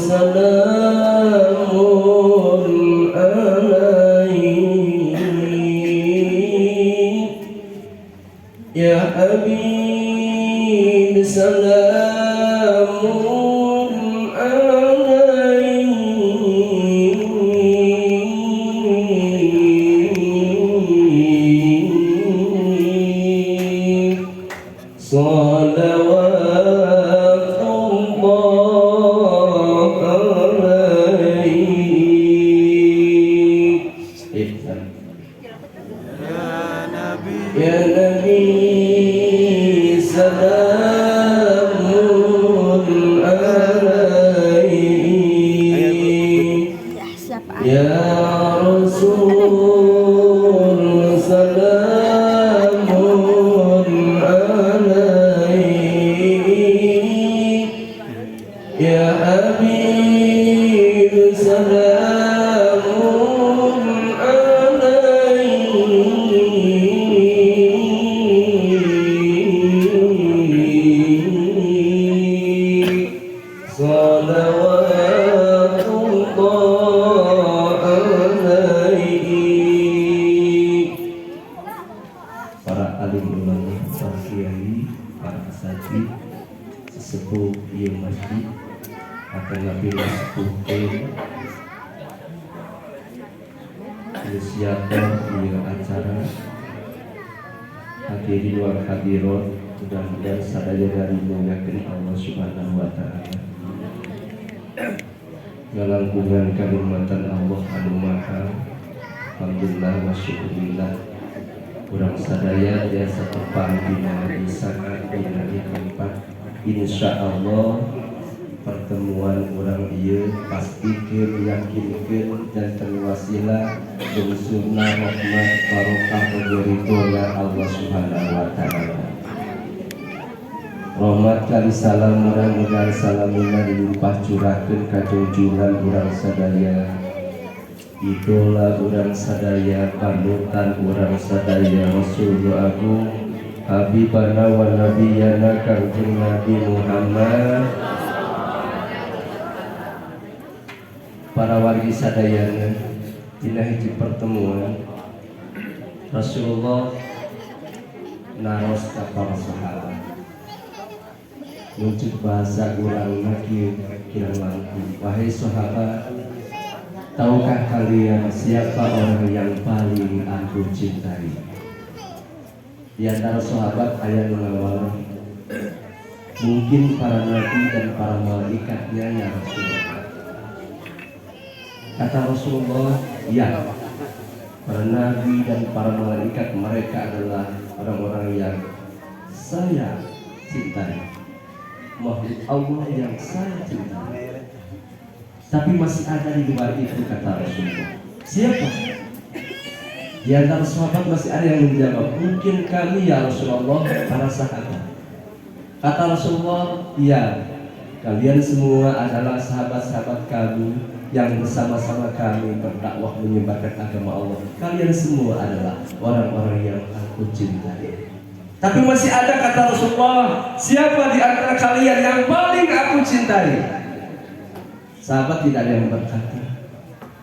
سلام عليك يا حبيب سلام عليك صلوات الله عليك يا نبي سلام عليك يا رسول سلام عليك يا حبيب سلام عليك صلوات الله عليك. Para alim ulama, para kiai, para asatidz, sesepuh ieu masjid akan lebih sepuh siapa ieu acara hadirin wal hadirat, mudah-mudahan sadaya dari muliakeun Allah Subhanahu wa taala. Ngalangkungan kalimatan Allah anu maha, alhamdulillah wa syukurillah. Urang sadaya biasa tepang dina isakan dina tempat. Insyaallah pertemuan orang ieu pastikeun yakinkeun dan terwasilah unsurna rahmat barokah ridhonya Allah Subhanahu wa taala. Rahmat kali salam urang mudah salamina dilimpah curahkeun ka junjungan urang sadaya, idola urang sadaya, panutan urang sadaya, Rasulullah Agung Habibana wa Nabiyana Kangjeng Nabi Muhammad. Para wargi sadayana, dina hiji pertemuan Rasulullah naros ka para sahabat. Muncul bahasa urang kieu kirang langkung. Wahai sahabat, tahukah kalian siapa orang yang paling aku cintai? Di antara sahabat aya nu ngawala, mungkin para nabi dan para malaikatnya ya Rasulullah. Kata Rasulullah, ya, para nabi dan para malaikat mereka adalah orang-orang yang saya cintai, makhluk Allah yang saya cintai. Tapi masih ada di luar itu, kata Rasulullah. Siapa? Di antara sahabat masih ada yang menjawab, mungkin kami ya Rasulullah, para sahabat. Kata Rasulullah, ya, kalian semua adalah sahabat-sahabat kami yang bersama-sama kami berdakwah menyebarkan agama Allah. Kalian semua adalah orang-orang yang aku cintai. Tapi masih ada, kata Rasulullah, siapa di antara kalian yang paling aku cintai? Sahabat tidak ada yang berkata.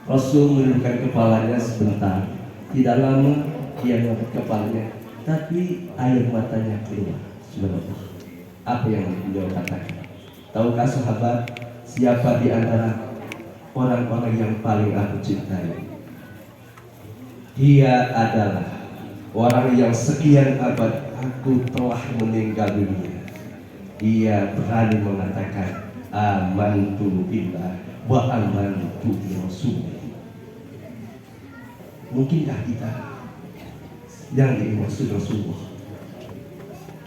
Rasul menundukkan kepalanya sebentar. Tidak lama dia mengangkat kepalanya, tapi air matanya keluar. Subhanallah. Apa yang beliau katakan? Tahukah sahabat siapa di antara orang-orang yang paling aku cintai? Dia adalah orang yang sekian abad aku telah meninggal dunia. Dia berani mengatakan amantu billah wa amantu bi rasul. Mungkinkah kita yang dimaksud Rasulullah?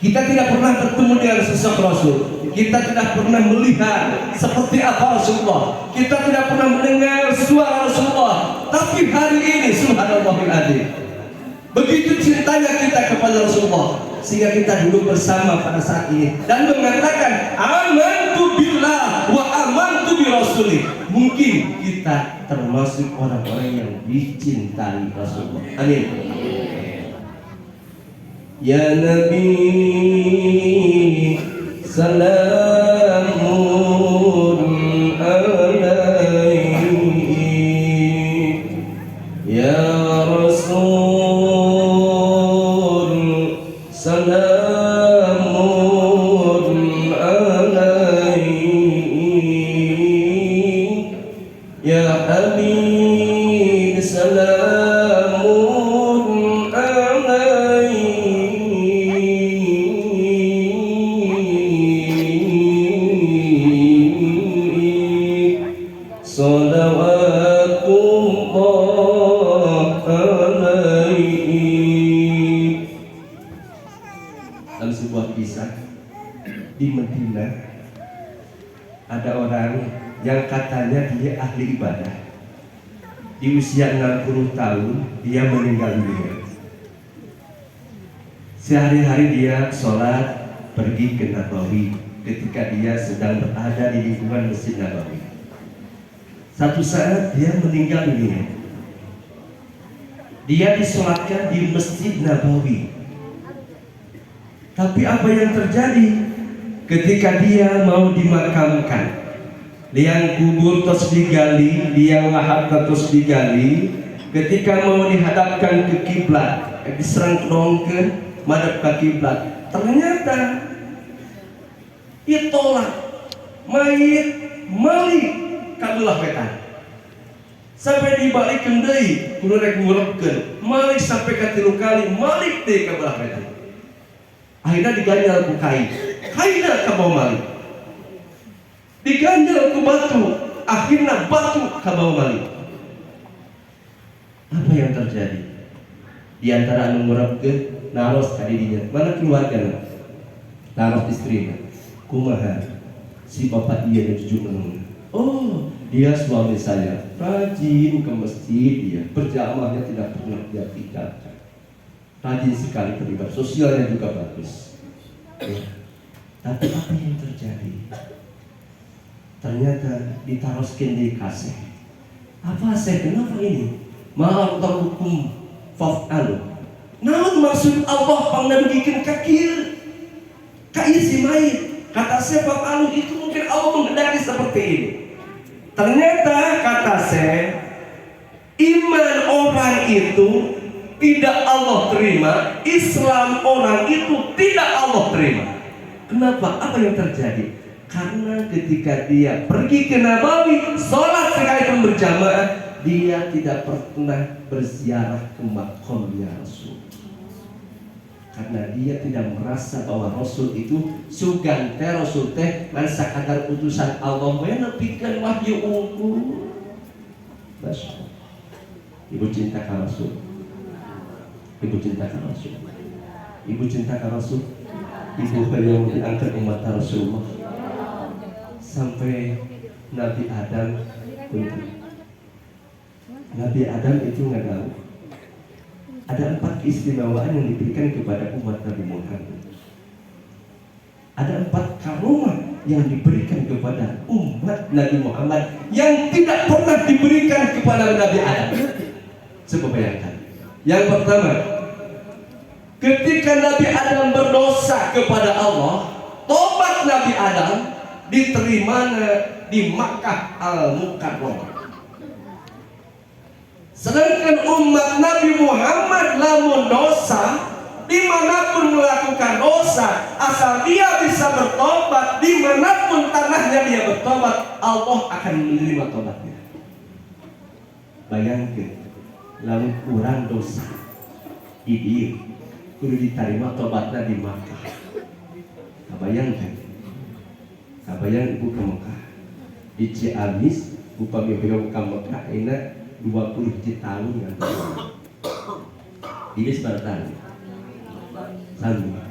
Kita tidak pernah bertemu dengan sosok Rasul. Kita tidak pernah melihat seperti apa Rasulullah. Kita tidak pernah mendengar suara Rasulullah. Tapi hari ini subhanallahil adzim, begitu cintanya kita kepada Rasulullah, sehingga kita duduk bersama pada saat ini dan mengatakan amantu billah wa amantu bi rasuli. Mungkin kita termasuk orang-orang yang dicintai Rasulullah. Amin. Ya Nabi salamun amin salamun alaik salawatullah alaik. Dalam sebuah kisah di Madinah ada orang yang katanya dia ahli ibadah. Di usia 60 tahun dia meninggal dunia. Sehari-hari dia sholat pergi ke Nabawi ketika dia sedang berada di lingkungan Masjid Nabawi. Satu saat dia meninggal dunia. Dia disolatkan di Masjid Nabawi. Tapi apa yang terjadi ketika dia mau dimakamkan? Liang kubur terus digali, liang lahat terus digali. Ketika mau dihadapkan ke kiblat, diserang kedongken, madep ke kiblat. Ternyata ditolak, mayit malik kabelah wetan. Sampai dibalikin deui, kudu rek ngulepkeun. Malik sampai ka 3 kali, malik deui kabelah wetan. Akhirnya diganjal ku kain, kainna ka bawah malik. Diganjal ke batu, akhirnya batu ke bawah malik. Apa yang terjadi? Di antara anu ngurepkeun naros kadidinya, mana keluarga? Naros istrina. Kumaha? Si bapak dia yang jujur menunggu. Oh, dia suami saya, rajin ke masjid, dia berjamaahnya tidak pernah dia tinggalkan. Rajin sekali terlibat, sosialnya juga bagus. Ya. Tapi apa yang terjadi? Ternyata ditaroskin di kasih. Apa sih? Kenapa ini? Maaf terhukum faf'alu. Namun maksud Allah pangnabikin kakir kaya si mayit. Kata saya faf'alu itu mungkin Allah menghendaki seperti ini. Ternyata kata saya iman orang itu tidak Allah terima, Islam orang itu tidak Allah terima. Kenapa? Apa yang terjadi? Karena ketika dia pergi ke Nabawi, sholat sekalipun berjamaah, dia tidak pernah berziarah ke makamnya Rasul. Karena dia tidak merasa bahwa Rasul itu sugan teh Rasul teh lan sakadar utusan Allah we nepikeun wahyu unggul. Masya. Ibu cinta ka Rasul. Ibu cinta ka Rasul. Ibu cinta ka Rasul. Ibu yang diangkat umat Rasulullah. Sampai Nabi Adam Nabi Adam itu nggak tahu ada 4 keistimewaan yang diberikan kepada umat Nabi Muhammad. Ada 4 karomah yang diberikan kepada umat Nabi Muhammad yang tidak pernah diberikan kepada Nabi Adam. Coba bayangkan. Yang pertama, ketika Nabi Adam berdosa kepada Allah, tobat Nabi Adam diterima di Makkah Al-Mukarramah. Sedangkan umat Nabi Muhammad lamun dosa, dimanapun melakukan dosa, asal dia bisa bertobat, dimanapun tanahnya dia bertobat, Allah akan menerima tobatnya. Bayangkan, lamun kurang dosa, dia kudu diterima tobatnya di Makkah. Bayangkan. Kabayang ibu ke Mekah di Ciamis, upami beliau ke Mekah ini 20 tahun yang ini sebentar sama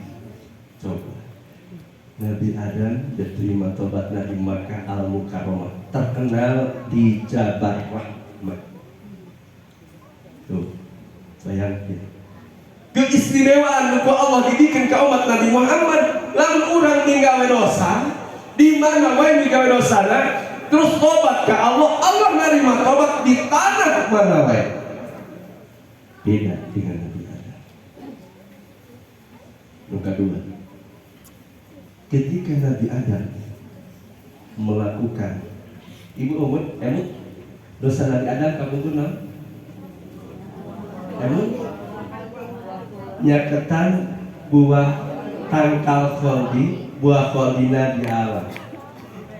coba Nabi Adam diterima tobatnya di Makkah Al-Mukarramah, terkenal di Jabal Rahmah. Tuh bayangkan keistimewaan ku Allah dibikin ke umat Nabi Muhammad. Lalu orang tinggal dosa di mana wae migawe dosana terus tobat ke Allah, Allah nerima tobat di tanah mana wae. Beda dengan Nabi Adam. Yang kedua, ketika Nabi Adam melakukan ibu umut, dosa Nabi Adam kamu kenal? Nyaketan buah tangkal kholdi, buah kholdina di alam.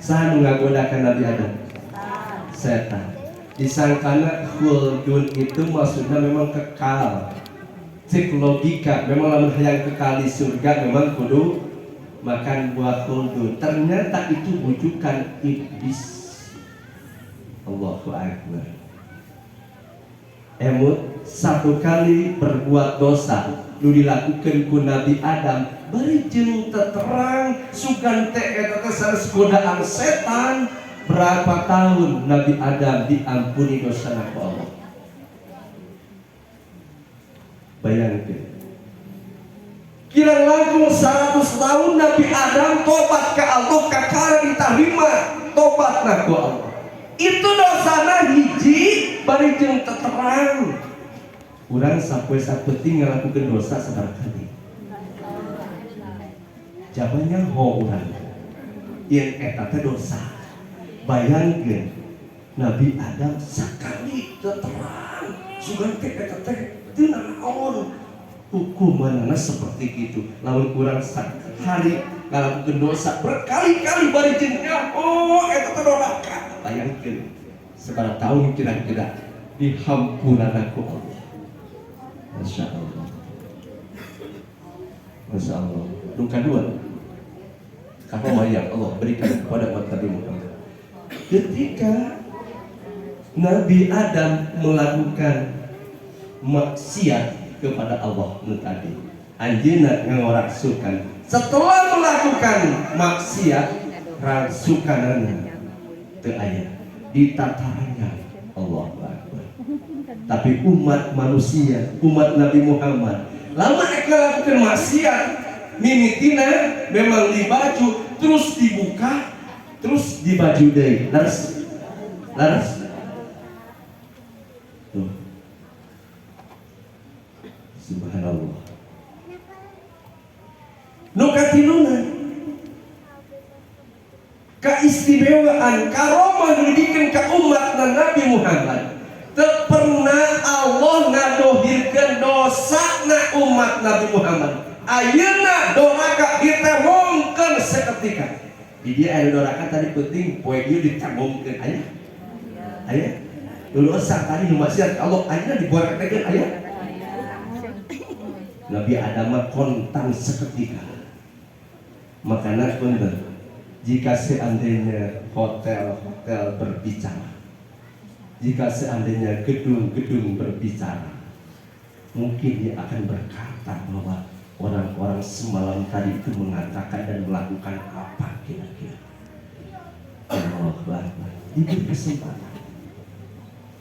Saha nu ngagodakeun Nabi Adam? Setan. disangkana khuldun itu maksudnya memang kekal. Cek logika, memang lamun hayang kekal di surga memang kudu makan buah khuldun. Ternyata itu bujukan iblis. Allahu Akbar. Emut satu kali berbuat dosa nu dilakukan ku Nabi Adam bari jeung terang sugan teh eta teh sanes godaan setan. Berapa tahun Nabi Adam diampuni dosana ku Allah? Bayangkan, kirang langkung 100 tahun Nabi Adam tobat ke Allah, kakara diterima tobatna ku Allah. Itu dosana hiji bari jeung terang. Urang sapoe-sapeting ngalakukeun dosa sabar kali. Jawabannya ho urang. Yen eta teh dosa. Bayangkan Nabi Adam sekali terang sugan teh eta teh teu naon hukumanna seperti itu. Lamun kurang hari ngalakukeun dosa berkali-kali bari jeung oh eta teh doraka. Bayangkan seberapa tahun kira-kira dihampunana ku Allah. Masya Allah. Masya Allah. Yang kedua, apa yang Allah berikan kepada umat Nabi Muhammad? Ketika Nabi Adam melakukan maksiat kepada Allah tadi, anjeunna ngorasukan. Setelah melakukan maksiat, rasukanana teu aya ditatarannya Allah Akbar. Tapi umat manusia, umat Nabi Muhammad, lama melakukan maksiat, mimitina memang di baju terus dibuka. Terus di baju deui, laras. Tuh. Subhanallah. Nu katiluna keistimewaan karomah dibikeun ka umat Nabi Muhammad. Teu pernah Allah ngadohirkeun dosana umat Nabi Muhammad. Ayeuna doraka ditembongkeun seketika. Di dia ada dorakan tadi penting poe ieu ditambongkeun aya dulu sak tadi nu maksiat Allah ayeuna diborakeun aya Nabi Adam kontan seketika. Makanya punten jika seandainya hotel berbicara, jika seandainya gedung-gedung berbicara, mungkin dia akan berkata bahwa orang-orang semalam tadi itu mengatakan dan melakukan apa kira-kira. Allah Akbar. Diberi kesempatan.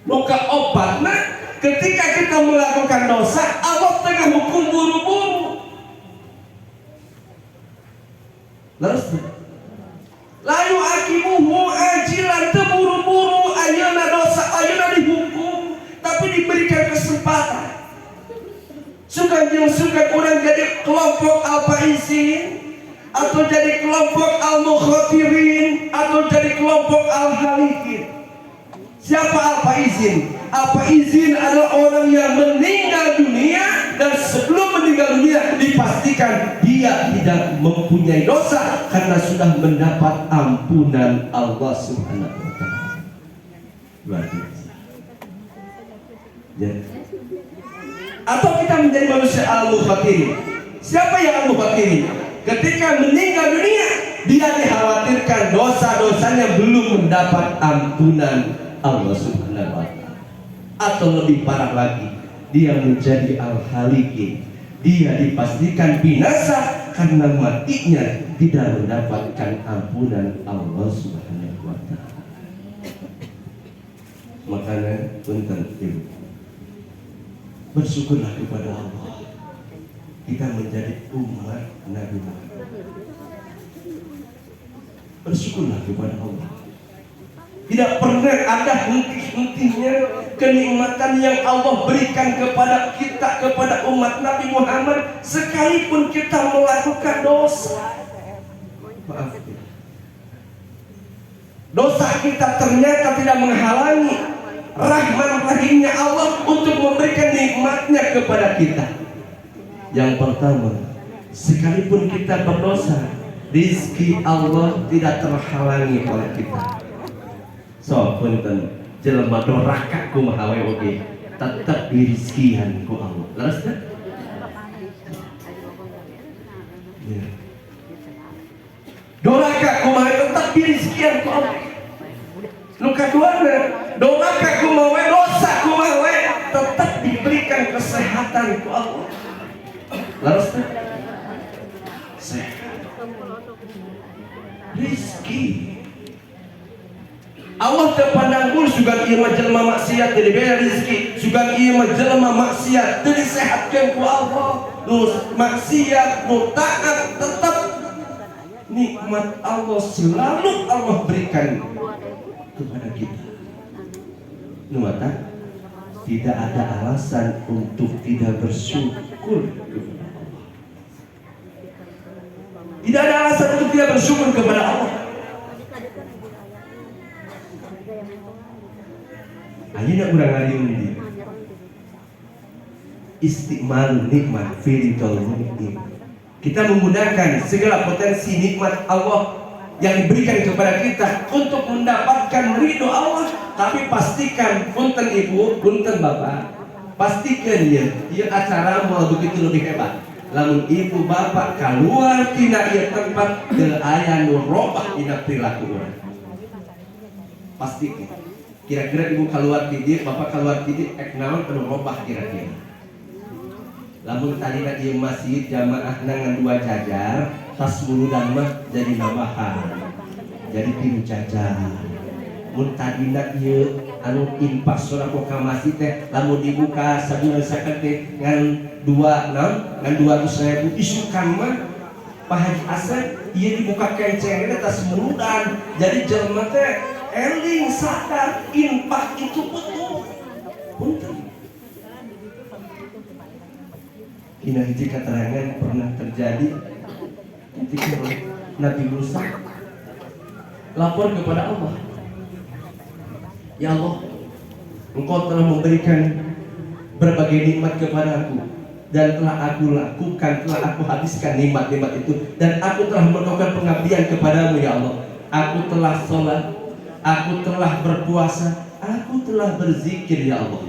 Luka obatna ketika kita melakukan dosa, Allah tengah hukum buru-buru. Lalu akimuhu ajilan terburu-buru ayeuna dosa ayeuna dihukum, tapi diberikan kesempatan. Suka orang jadi kelompok al-faizin atau jadi kelompok al-mukhatirin atau jadi kelompok al-halikin. Siapa al-faizin? Al-faizin adalah orang yang meninggal dunia dan sebelum meninggal dunia dipastikan dia tidak mempunyai dosa karena sudah mendapat ampunan Allah Subhanahu wa taala. Luar biasa. Ya. Atau kita menjadi manusia al-mukhatirin. Siapa yang al-mukhatirin? Ketika meninggal dunia, dia dikhawatirkan dosa-dosanya belum mendapat ampunan Allah Subhanahu wa taala. Atau lebih parah lagi, dia menjadi al-halikin. Dia dipastikan binasa karena matinya tidak mendapatkan ampunan Allah Subhanahu wa taala. Makanya punten ibu, bersyukurlah kepada Allah kita menjadi umat Nabi Muhammad. Bersyukurlah kepada Allah. Tidak pernah ada henti-hentinya kenikmatan yang Allah berikan kepada kita, kepada umat Nabi Muhammad, sekalipun kita melakukan dosa. Maaf, dosa kita ternyata tidak menghalangi rahman rahimnya Allah untuk memberikan nikmatnya kepada kita. Yang pertama, sekalipun kita berdosa, rizki Allah tidak terhalangi oleh kita. So, punten, jelema doraka kumaha we oge tetep dirizkian ku Allah. Leres teh? Ya. Doraka kumaha tetep dirizkian ku Allah. Nu kaduana, doraka kumaha we dosa kumaha we tetep diberikan kesehatan ku Allah. Leres teh? Sehat. Rizki. Allah terpandang bul sugan ieu mah jelema maksiat teu dibere rezeki, sugan ieu mah jelema maksiat teu disehatkeun ku Allah. Nu maksiat, nu taat tetap nikmat Allah selalu Allah berikan kepada kita. Nu mata tidak ada alasan untuk tidak bersyukur kepada Allah. Tidak ada alasan untuk tidak bersyukur kepada Allah. Ayeuna urang ngariung di istiqmal nikmat firidul mu'min. Kita menggunakan segala potensi nikmat Allah yang diberikan kepada kita untuk mendapatkan ridho Allah. Tapi pastikan, punten ibu, punten bapak, pastikan ya, ieu acara mau begitu lebih hebat. Lamun ibu bapak keluar tina ieu tempat teu aya nu robah dina perilaku urang. Pastikan. Kira-kira ibu keluar tidir, bapak keluar tidir, naon anu robah kira-kira. Lamun tadina ieu masjid jamaah nangan dua jajar, tas muludan mah jadi nambahan. Jadi tilu jajar. Mun tadina ieu anu infak sodaqah ka masjid teh lamun dibuka sabulan sakete ngan 200.000 isukan mah Pak Haji Asep ieu dibuka kencengna tas muludan. Jadi jelema teh eling sadar infak itu betul. Punten. Dina hiji keterangan pernah terjadi ketika Nabi Musa lapor kepada Allah. Ya Allah, Engkau telah memberikan berbagai nikmat kepadaku dan telah aku lakukan, telah aku habiskan nikmat-nikmat itu dan aku telah melakukan pengabdian kepadamu ya Allah. Aku telah sholat, aku telah berpuasa, aku telah berzikir ya Allah.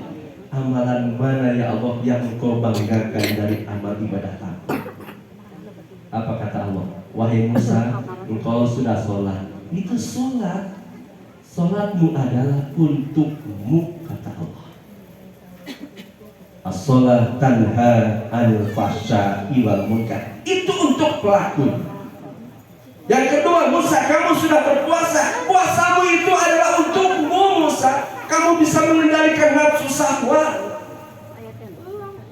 Amalan mana ya Allah yang Engkau banggakan dari amal ibadah aku? Apa kata Allah? Wahai Musa, engkau sudah sholat. Itu sholat. Sholatmu adalah untukmu, kata Allah. As-sholat tanha 'anil fahsya'i wal munkar. Itu untuk pelaku. Yang kedua, Musa, kamu sudah berpuasa. Puasamu itu adalah untukmu, Musa. Kamu bisa mengendalikan nafsu syahwat.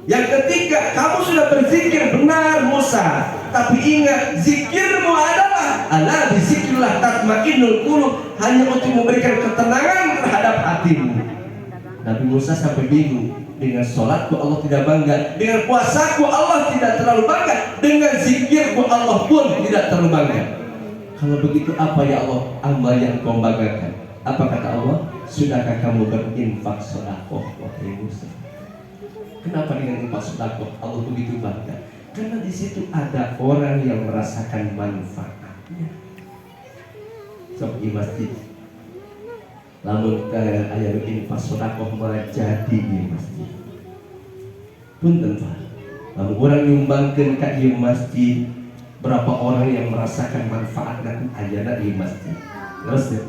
Yang ketiga, kamu sudah berzikir benar, Musa. Tapi ingat, zikirmu adalah ala bizikrillah tatmainnul qulub, hanya untuk memberikan ketenangan terhadap hatimu. Nabi Musa sampai bingung. Dengan sholatku Allah tidak bangga, dengan puasaku Allah tidak terlalu bangga, dengan zikirku Allah pun tidak terlalu bangga. Kalau begitu apa ya Allah amal yang kau banggakan? Apa kata Allah? Sudahkah kamu berinfak sedekah, wahai Musa? Kenapa dengan infak sedekah Allah begitu bangga? Karena di situ ada orang yang merasakan manfaatnya. Seperti masjid. Lamun aya infak sedekah malah jadi di masjid. Punten Pak. Lamun orang nyumbangkeun ka ieu masjid, berapa orang yang merasakan manfaat dan ayeuna di masjid. Terus ya.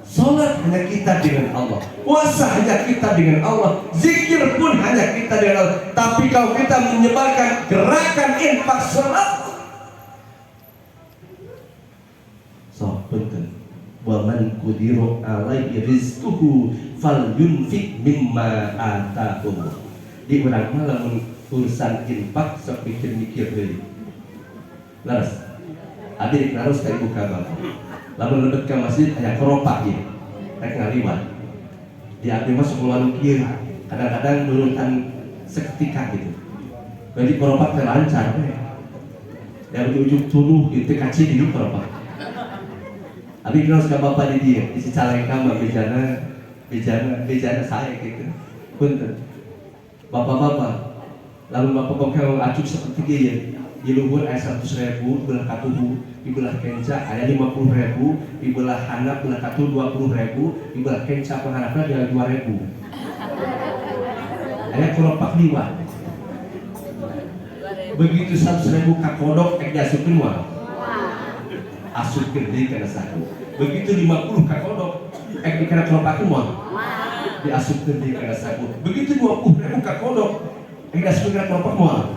Salat hanya kita dengan Allah, puasa hanya kita dengan Allah, zikir pun hanya kita dengan Allah. Tapi kalau kita menyebarkan gerakan infak salat, punten. Wa man qudira alaihi rizquhu falyunfiq mimma ataahu. Di urang mah lamun urusan infak sok mikir-mikir deui. Laras. Abi harus ka ibu ka bapak. Lamun lebet ka masjid aya keropak ieu. Rek ngaliwat. Di abdi mah sok nganu kieu. Kadang-kadang nurutan seketika gitu. Jadi keropak teh lancar we. Da ujug tuluh kieu teh kaci di keropak. Abi kenal sama bapak di dia, di Cicalengka mah bejana saya gitu. Punten. Bapak-bapak, lalu bapak-bapak acuh seperti dia, di luhur aya 100.000 belah katuhu, di belah kenca aya 50.000, di belah handap belah katuh 20.000, di belah kenca pengharapna dia 2.000. Aya kelopak liwat. Begitu 100.000 kakodok diasupkeun moal. Asupkeun deui kana saku. Begitu 50 kakodok dikana kelopakkeun moal. Diasupkeun deui kana saku. Begitu 20.000 kakodok diasupkeun kana kelopak moal.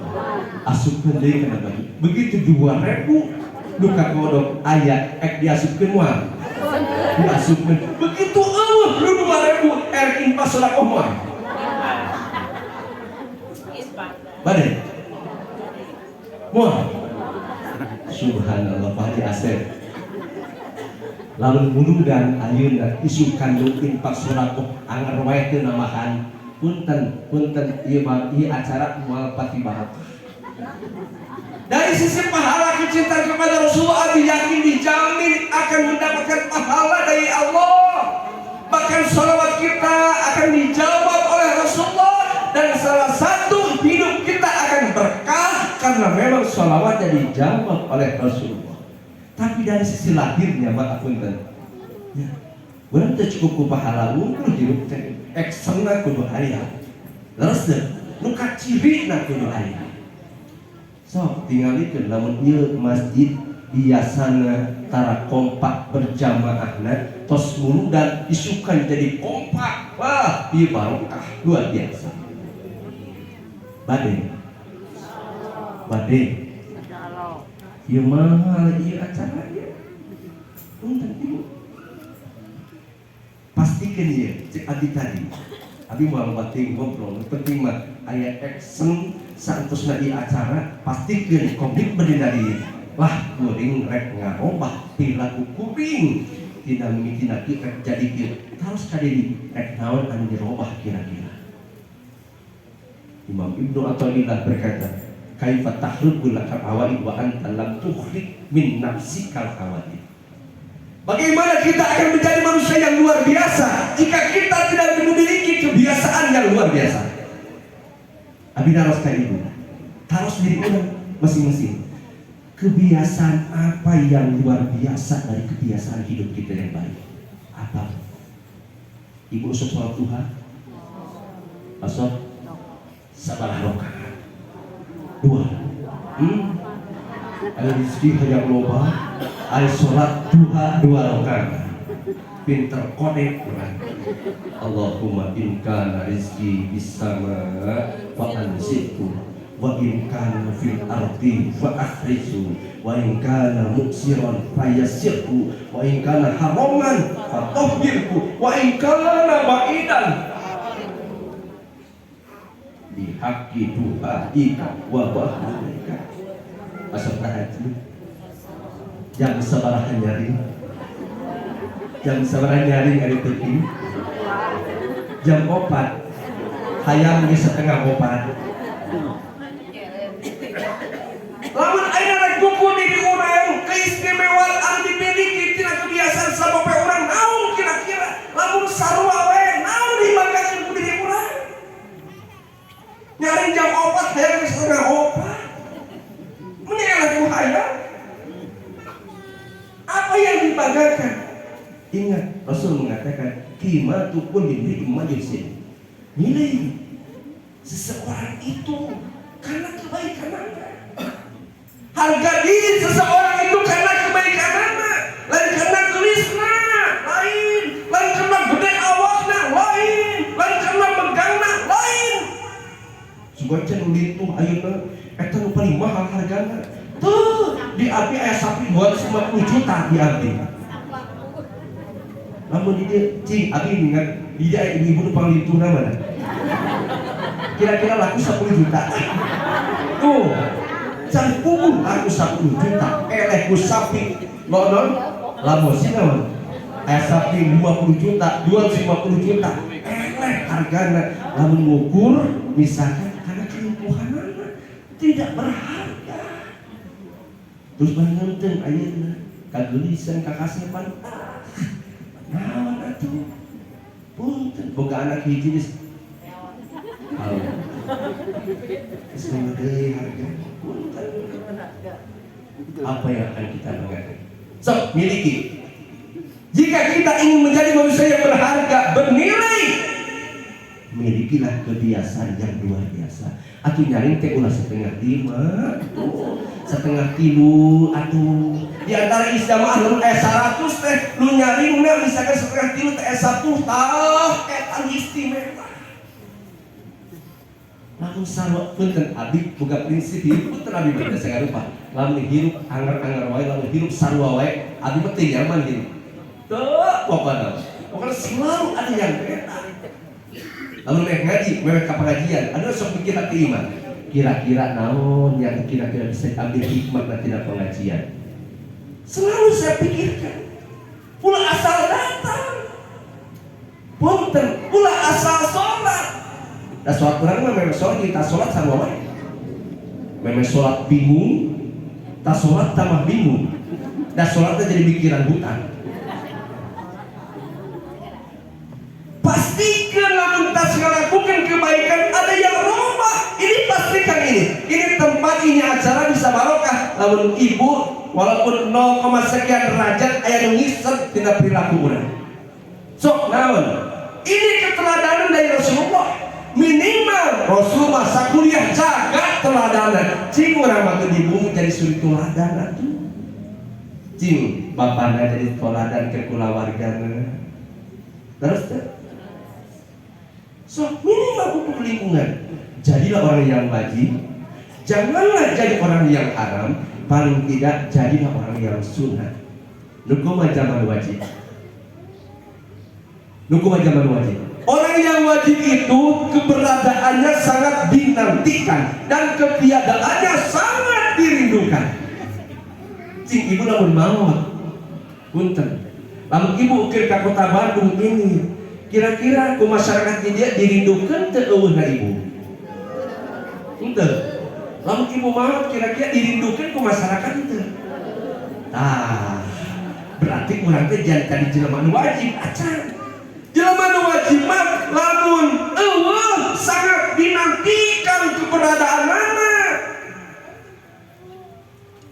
Asupkeun deui kana bagi. Begitu 2.000 kakodok aya diasupkeun moal. Diasupkeun. Begitu 2.000 infak sedekah moal. Bade. Moal. Subhanallah Pak Haji Asep. Lalu muludan ayeuna isu kandung infak sedekah anggar wae teu namahan. Punten ieu acara moal pati bahagia. Dari sisi pahala kecintaan kepada Rasulullah, Abi yakin dijamin akan mendapatkan pahala dari Allah. Bahkan salawat kita akan dijawab oleh Rasulullah, dan salah satu hidup kita akan berkah karena memang salawatnya dijawab oleh Rasulullah. Tapi dari sisi lahirnya Pak Apunten, ya, berarti teu cukup ku pahala unggul hidup teh eksena kudu aya. Leres teu? Nu kacirina kudu aya. Sok tingalikeun lamun ieu masjid biasana tara kompak berjamaahna tos muludan isukan jadi kompak. Wah, ieu barokah luar biasa. Bade. Ieu mahal ieu acara ieu. Punten ieu. Pastikeun ieu cek abdi tadi. Abi moal penting ngobrol, penting mah aya action saentosna ieu acara pastikeun komitmen dina ieu. Lah kuring rek ngarobah perilaku kuring. Tina mitina kieu rek jadi kieu. Harus kadiri rek naon anu dirobah kira-kira. Imam Ibnu Athaillah berkata, "Kaifa takhruqu lakal awaid wa anta lam tukhrij min nafsikal awaid." Bagaimana kita akan menjadi manusia yang luar biasa jika kita tidak memiliki kebiasaan yang luar biasa? Abi naros ka ibu, taros diri orang masing-masing. Kebiasaan apa yang luar biasa dari kebiasaan hidup kita yang baik? Apa? Ibu usuk sholat duha, asal sabalah rakaat, 2. Ada rezeki hayang loba, ada sholat duha 2 rakaat. Pinter kode Quran. Allahumma in kana rizqi bis-sama fa anzilhu wa in kana fil ardi fa akhrijhu wa in kana muksiran fa yassirhu wa in kana haraman fa tahhirhu wa in kana ba'idan bi haqqi du'aika wa bahrika. Asal tahajud jam sabaraha nyari, jam sabaraha nyari hari teuing, jam 4 hayang geus setengah 4. Lamun aya rek buku diri urang keistimewaan anu dimiliki tina kebiasaan sapope urang naon kira-kira? Lamun sarua we naon dibanggakeun ku diri urang? Nyari jam 4 hayang geus setengah 4. Menyalah ku hayang. Apa yang dibanggakan? Ingat, Rasul mengatakan qimatu kulli imri'in majlisin. Nilai seseorang itu karena kebaikannya. Harga diri seseorang itu karena kebaikannya, lain karena gelisna, lain karena gede awakna, lain karena megangna, lain. Sugan ulitu ayeuna eta nu paling mahal hargana. Tuh, di abdi aya sapi 250 juta di abdi. Lamun di dieu cing abdi ingat di dia ibu nu panglitu mana? Kira-kira laku 10 juta. Tuh, can punggung laku 10 juta. Eleh ku sapi lonon lamun sinaon? Aya sapi 20 juta, 250 juta. Eleh hargana lamun ngukur misalkan karena kelumpuhanana tidak berharga. Terus bangunten ayeuna kageulisan kakasepan. Naon atuh? Punten boga anak hiji geus. Sebagai harga. Apa yang akan kita banggakan? So, miliki. Jika kita ingin menjadi manusia yang berharga, bernilai, milikilah kebiasaan yang luar biasa. Atuh nyaring teh ulah 4:30, setengah kilo atuh. Di antara isjamaah lu 100 teh lu nyaring mah misalkan 1/2 teh 10 tah eta istimewa. Lamun sarua punten abdi boga prinsip hirup punten abdi mah saya lupa. Lamun hirup anger-anger wae, lamun hirup sarua wae, abdi mah teu nyaman hirup. Teu pokoknya selalu ada yang beda. Lalu ngaji, mewek ke pengajian, ada sok mikir hati iman. Kira-kira naon yang kira-kira bisa ambil hikmah nanti dalam pengajian. Selalu saya pikirkan. Pula asal datang, punten, pula asal sholat. Nah sholat kurang mah memang sholat kita sholat sama wae. Memang sholat bingung, tak sholat tambah bingung. Dan sholatnya jadi pikiran hutan. Pastikan lamun tas ngelakukan kebaikan ada yang rumah. Ini pastikan ini tempat ini acara bisa barokah. Lamun ibu walaupun 0, sekian derajat aya nu ngisep tina perilaku urang. Sok naon? Ini keteladanan dari Rasulullah. Minimal Rasulullah sakuliah jaga teladanan. Cing urang mah di bumi jadi suri teladan atuh. Cing bapana jadi teladan ke kulawargana. Terus so minimal untuk lingkungan. Jadilah orang yang wajib. Janganlah jadi orang yang haram. Paling tidak jadilah orang yang sunnah. Nukumah zaman wajib. Nukumah zaman wajib. Orang yang wajib itu keberadaannya sangat dinantikan dan ketiadaannya sangat dirindukan. Cing ibu namun mau punten. Lamun ibu ke kota Bandung ini, kira-kira ku masyarakat dia dirindukan teu eueuhna ibu? Henteu. Lamun ibu mau kira-kira dirindukan ku masyarakat teu? Tah, berarti urang teh jangan di jelema nu wajib acan. Jelema nu wajib mah lamun eueuh sangat dinantikan keberadaanna.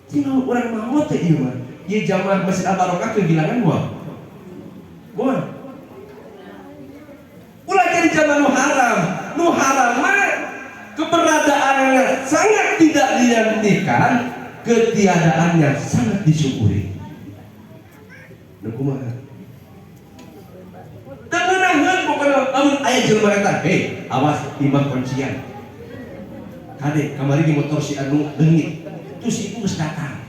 Tinggal urang mau teh ieu mah. Ieu jamaah Masjid Al-Barokah kehilangan moal. Moal. Ulah jadi zaman nu haram mah keberadaannya sangat tidak dinantikan, ketiadaannya sangat disyukuri. Nu kumaha? Teu ngeunaheun pokona lamun aya jelema eta, hei, awas imah kuncian. Kade kamari di motor si anu leungit. Terus si ibu geus datang.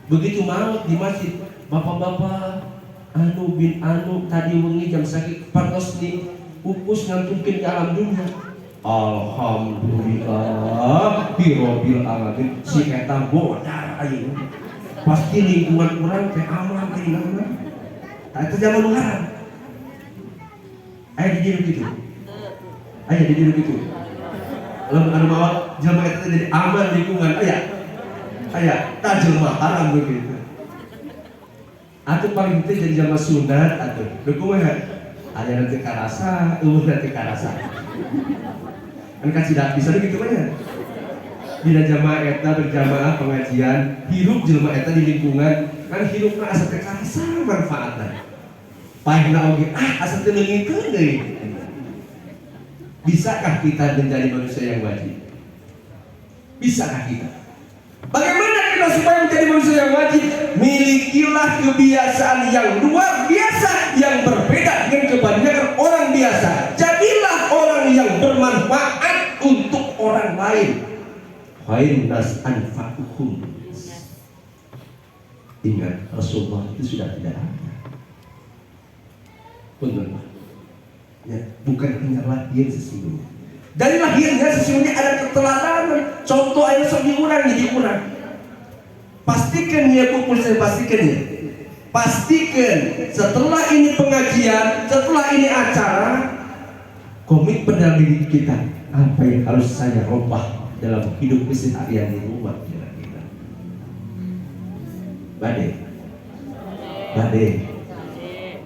Begitu maut di masjid, bapak-bapak anu bin anu tadi wengi jam sakit partos ni pupus ngantunkeun ke alam dunia. Alhamdulillah birobbil alamin. Si eta bodar ayeuna. Pasti lingkungan urang teh aman teh ilahna. Tah eta zaman nu haram. Aya di dieu kitu. Aya di dieu kitu. Lamun anu mawa jelema eta jadi aman lingkungan aya. Aya tah jelema haram begitu. Atuh paling teh jadi jamaah sunat atuh. Lha kumaha? Aya nanti karasa, nanti karasa. Kan kasidak bisa gitu banyak. Bila jamaah eta berjamaah pengajian, hirup jelema eta di lingkungan, kan hirupna asa teh karasa manfaatna. Paehna oge asa teu leungiteun deui. Bisakah kita menjadi manusia yang wajib? Bisakah kita? Bagaimana kita supaya menjadi manusia yang wajib? Milikilah kebiasaan yang luar biasa yang berbeda dengan kebanyakan orang biasa. Jadilah orang yang bermanfaat untuk orang lain. Khairin nas anfa'uhum. Ingat Rasulullah itu sudah tidak ada. Benar. Ya, bukan hanya lahir sesungguhnya. Dari lahirnya sesungguhnya ada keteladanan. Contoh aja sok diurangi. Pastikan ya Bu, saya pastikan ya. Pastikan setelah ini pengajian, setelah ini acara, komitmen dalam diri kita, apa yang harus saya rubah dalam hidup keseharian di rumah kira-kira.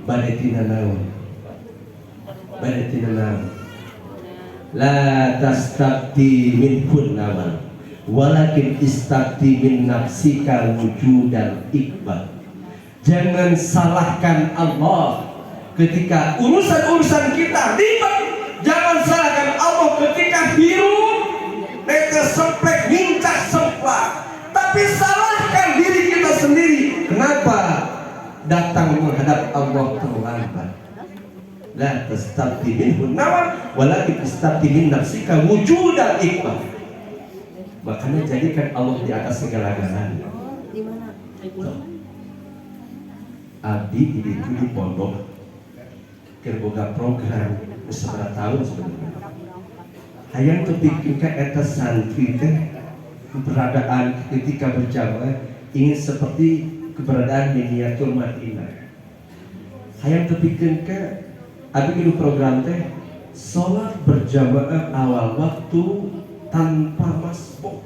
Badai tina naon. La tastabdi min kunnaman walakin istabdi min nafsika wujudan ikbal. Jangan salahkan Allah ketika urusan-urusan kita ribet. Jangan salahkan Allah ketika hirup mereka semplek mincak semplak. Tapi salahkan diri kita sendiri. Kenapa datang menghadap Allah terlambat? La tastabdi minhu nawan walakin istabdi min nafsika wujudan ikbal. Makanya jadikan Allah di atas segala-galanya. Abdi di pondok kerboga program seberapa tahun sebenarnya. Hayang kepikiran eta santri teh keberadaan ketika berjamaah ingin seperti keberadaan miniatur Madinah. Hayang kepikiran ke abdi di program teh sholat berjamaah awal waktu tanpa masbuk.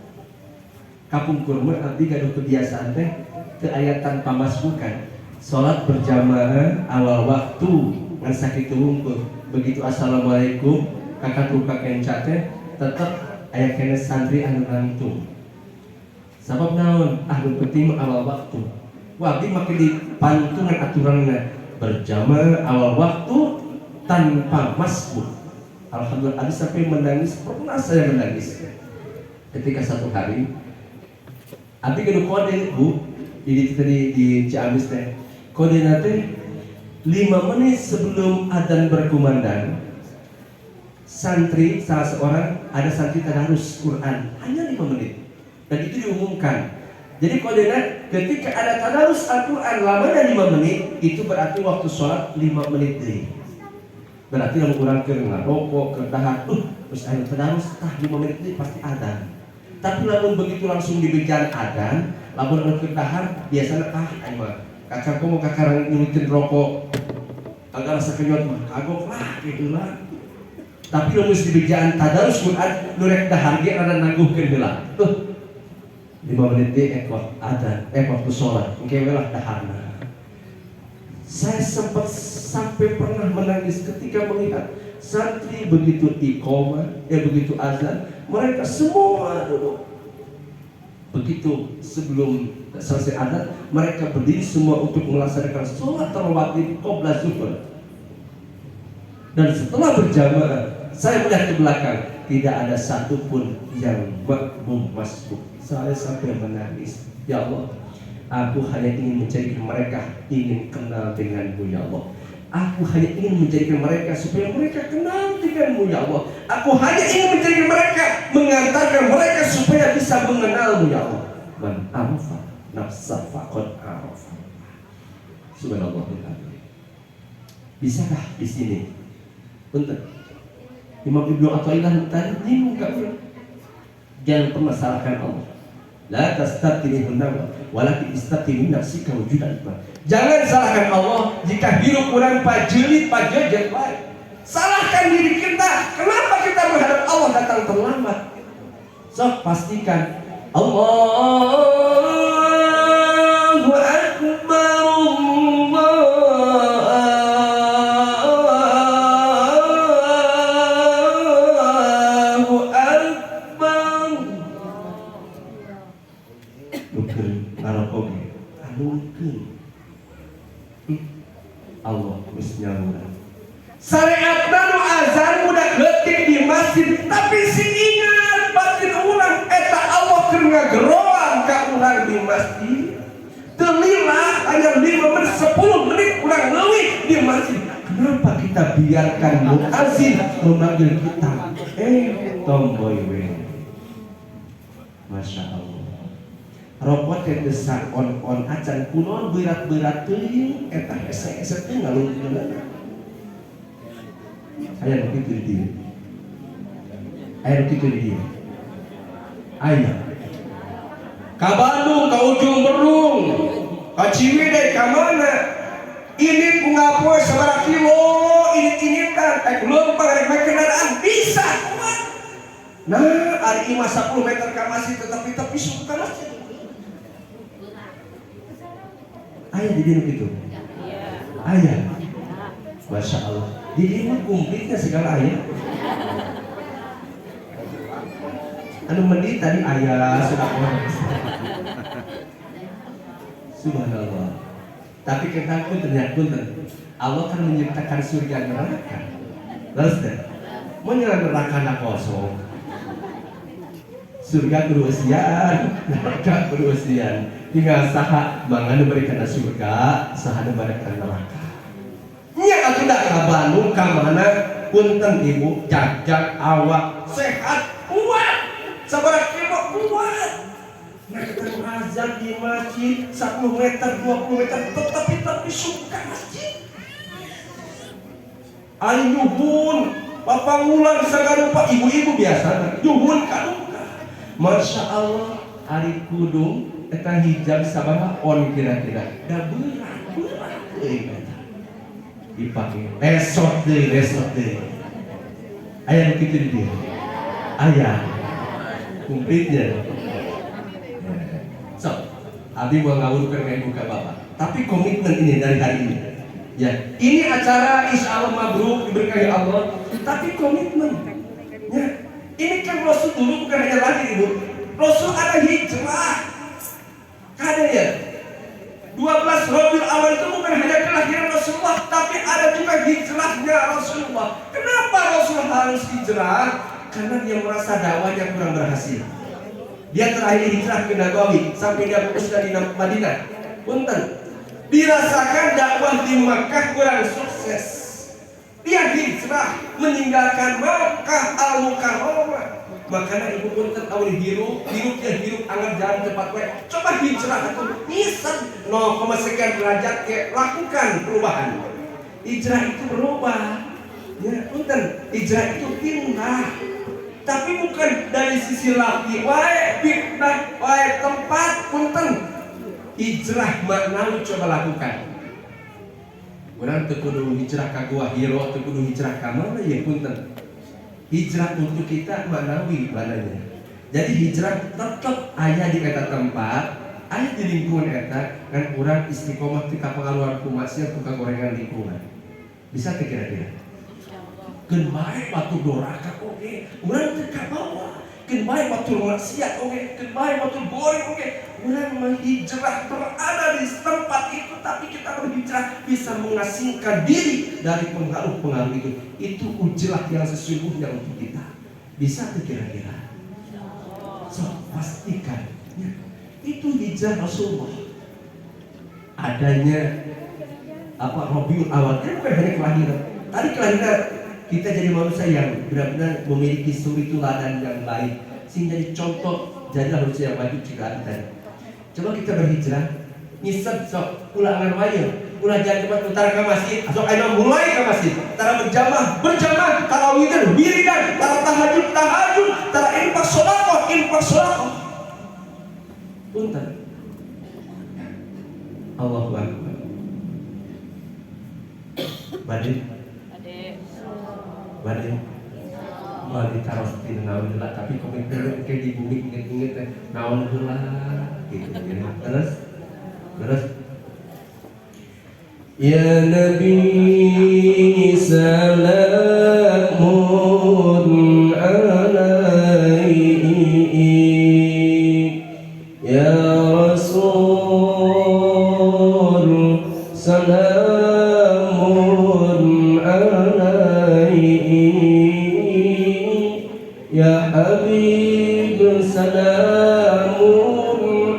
Kapungkur mah abdi gaduh kebiasaan teh ke ayat tanpa masbuk kan. Sholat berjamaah awal waktu ngan sakit hungkul. Begitu assalamualaikum kakak luka kenca teh tetep aya kene santri anu nangtung. Sabab naon ahlu penting awal waktu. Wah abdi make dipantungan aturanna berjamaah awal waktu tanpa masbuk. Alhamdulillah abdi sampai menangis, pernah saya menangis ketika satu hari abdi kudu kode bu di Ciamis teh kode nate 5 menit sebelum adzan berkumandang santri salah seorang ada santri tadarus Quran hanya 5 menit dan itu diumumkan. Jadi kodenya ketika ada tadarus Al-Quran lamanya 5 menit itu berarti waktu sholat 5 menit deh. Berarti lamun urang keur ngarokok keur dahar terus aya tadarus 5 menit deh pasti adzan. Tapi lamun begitu langsung dibejan adzan lamun anu keur dahar biasana aing mah kakak mau kakarang nyurutin rokok agak rasa kenyot mah kagok lah gitu lah. Tapi lamun dibejaan tadarus Quran nu rek dahar ge rada nangguhkeun heula 5 menit deh waktu sholat engke we lah daharna. Saya sempat sampai pernah menangis ketika melihat santri begitu iqomah begitu azan mereka semua duduk. Begitu sebelum selesai adzan mereka berdiri semua untuk melaksanakan sholat rawatib qabla zuhur. Dan setelah berjamaah saya melihat ke belakang tidak ada satupun yang makmum masbuk. Saya sampai menangis. Ya Allah, aku hanya ingin menjadikan mereka ingin kenal denganmu ya Allah. Aku hanya ingin menjadikan mereka supaya mereka kenal denganmu ya Allah. Aku hanya ingin menjadikan mereka mengantarkan mereka supaya bisa mengenalmu ya Allah. Man arafa nafsa faqad arafa. Subhanallah. Bisakah di sini? Bentar. Imam Ibnu Athaillah tadi bingung enggak? Jangan pernah salahkan Allah. La tastabdilihun nawa walakin istabdil nafsika wujudan ikbal. Jangan salahkan Allah jika hirup kurang pajelit pajejet baik. Salahkan diri kita. Kenapa kita menghadap Allah datang terlambat? So pastikan Allahu Akbar, Allahu Akbar. Mungkin ngarokoge, mungkin Allah misnyaura. Syariat nu azan budak leutik di masjid, tapi si ingat batin ulang eta Allah keur ngageroan ka urang di masjid. Teu lila hanya 5 menit 10 menit urang leuwih di masjid. Kenapa kita biarkan muazin memanggil kita? Tomboy we. Masya Allah. Robot yang desak on acan kunon berat-berat teuing eta ese-ese teh ngalungkeun. Aya begitu di dia. Aya begitu di dia. Aya. Ka Bandung, ka ujung Berung, ka Ciwidey, ka mana? Ini ngapoe sabaraha kilo, ini-initan, leumpang rek make kendaraan bisa kuat. Nah, ari imah 10 meter ka masjid tetapi tepi suku ka masjid. Aya di dieu kitu. Aya. Masya Allah. Di dieu komplitnya segala aya. anu meni tadi ayah sudah subhanallah. Tapi kita pun ternyata Allah kan menciptakan surga dan neraka. Terus deh, menyerang neraka kosong. Surga berusian, neraka berusian. Tinggal saha mangan berikan surga, saha berikan neraka. Nya aku dak ka Bandung ka mana punten ibu jajak awak sehat kuat. Sabaraha kilo kuat. Nah kita azan di masjid 10 meter 20 meter tapi suka masjid. Ayo nyuhun, bapak ngulang sagarupa ibu-ibu biasa nyuhun kaduka. Masya Allah, hari kudung eta hijab sabaraha on kira-kira. Da berat euy dipakai esok deh ayah begitu di dia ayah kumplitnya so abdi mau ngawur dengan ibu ke bapak tapi komitmen ini dari hari ini ya ini acara insya Allah mabruk diberkahi Allah tapi komitmen ya ini kan Rasul dulu bukan hanya lahir ibu Rasul ada hijrah kada ya 12 Rabiul Awal itu bukan hanya kelahiran Rasulullah, tapi ada juga hijrahnya Rasulullah. Kenapa Rasulullah harus hijrah? Karena dia merasa dakwahnya kurang berhasil. Dia terakhir hijrah ke Nabawi sampai dia putus dari Madinah. Punten, dirasakan dakwah di Makkah kurang sukses. Dia hijrah meninggalkan Makkah Al-Mukarramah. Makanya ibu pun tahu hirupnya hirup angan jalan cepat we. Coba hijrah itu nisan 0, sekian derajat ke lakukan perubahan. Hijrah itu berubah. Ya, punten, hijrah itu pindah. Tapi bukan dari sisi laki wae pindah wae tempat punten. Hijrah maknawi coba lakukan. Urang teu kudu hijrah ka Gua Hiro, teu kudu hijrah ka mana ya punten. Hijrah untuk kita manawi mananya. Jadi hijrah tetap ayah di eta tempat, ayah di lingkungan eta kan urang istiqomah ti ka pangaluar ku maksiat ku kagorengan lingkungan. Bisa teh kira-kira. Keun bae batur doraka oge, urang teu ka bawah. Keun bae batur maksiat oge, keun bae batur goreng oge. Urang mah hijrah berada di tempat itu tapi kita berhijrah bisa mengasingkan diri dari pengaruh-pengaruh itu. Itu ujlah yang sesungguhnya untuk kita. Bisa kira-kira. So, pastikan ya. Itu hijrah Rasulullah. Adanya Rabiul Awal bukan hanya kelahiran. Tadi kelahiran kita jadi manusia yang benar-benar memiliki suri teladan yang baik sehingga jadi contoh jadilah manusia yang maju jika ada. Coba kita berhijrah, nyisep sok ulangan wayang, ulah jangan cepat utara ke masjid, sok ayo mulai ke masjid, tara berjamaah, tara wiridan, tara tahajud, tara infak sedekah. Punten. Allahu Akbar. Badai. Mau ditaruh di naon heula tapi komitmen ke di bumi inget-inget teh naon heula gitu ya. Terus ya Nabi salamun alaihi ya Rasul salamun alaihi ya Habib salamun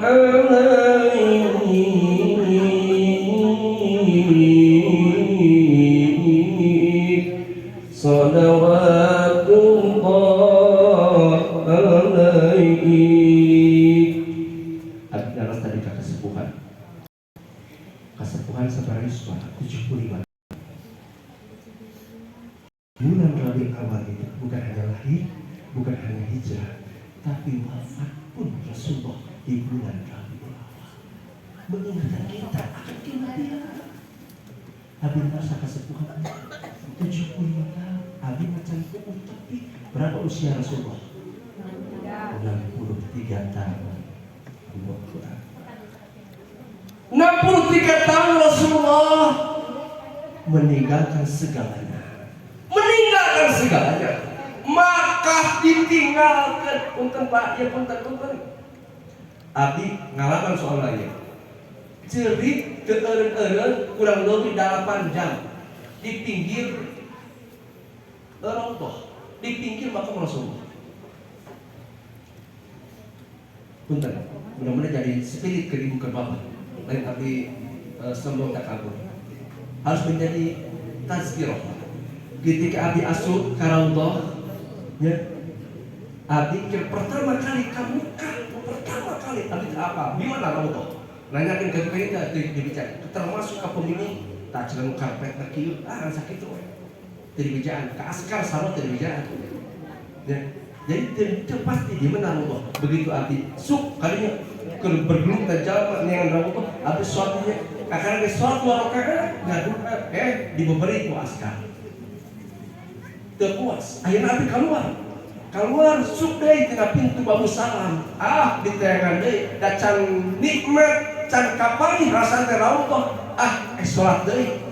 alaihi salawatullah alaihi. Adalah tadi kesepuhan sebagai suara 75 bulan Rabiul Awal itu bukan hanya lahir, bukan hanya hijrah, tapi wafat pun Rasulullah di bulan Rabiul Awal. Mengingatkan kita akan kematian. Abi merasa kesepuhan 75 tahun. Abi macam tapi berapa usia Rasulullah? 63 tahun. 63 tahun Rasulullah meninggalkan segalanya. Maka akah ditinggalkan. Punten Pak, ya punten. Abdi ngalaman soal lain. Cerit ke eureun kurang lebih 8 jam di pinggir Raudhah, di pinggir makam Rasulullah. Punten, mudah-mudahan jadi spirit ke ibu ke bapak. Lain abdi sombong tak kabur. Harus menjadi tazkirah. Ketika abdi asuh ka Raudhah, ya. Abdi pertama kali kamu pertama kali abdi apa? Di mana Raudhah? Nanyakin ke pengen dibicara. Termasuk ke pemilih tak celeng karpet tak kieu, sakit tuh. Jadi bicara, ke askar sama jadi bicara. Ya. Jadi itu pasti di mana Raudhah. Begitu abdi suk kalinya bergelung dan jalan dengan Raudhah, abdi sholatnya kakak ke sholat 2 rakaat ngadu diberi ku askar. Teu puas, akhirnya abdi keluar suk deui tina pintu babu salam. Diteangan deui da can nikmat can kapangi rasa teh Raudhah. Sholat deui.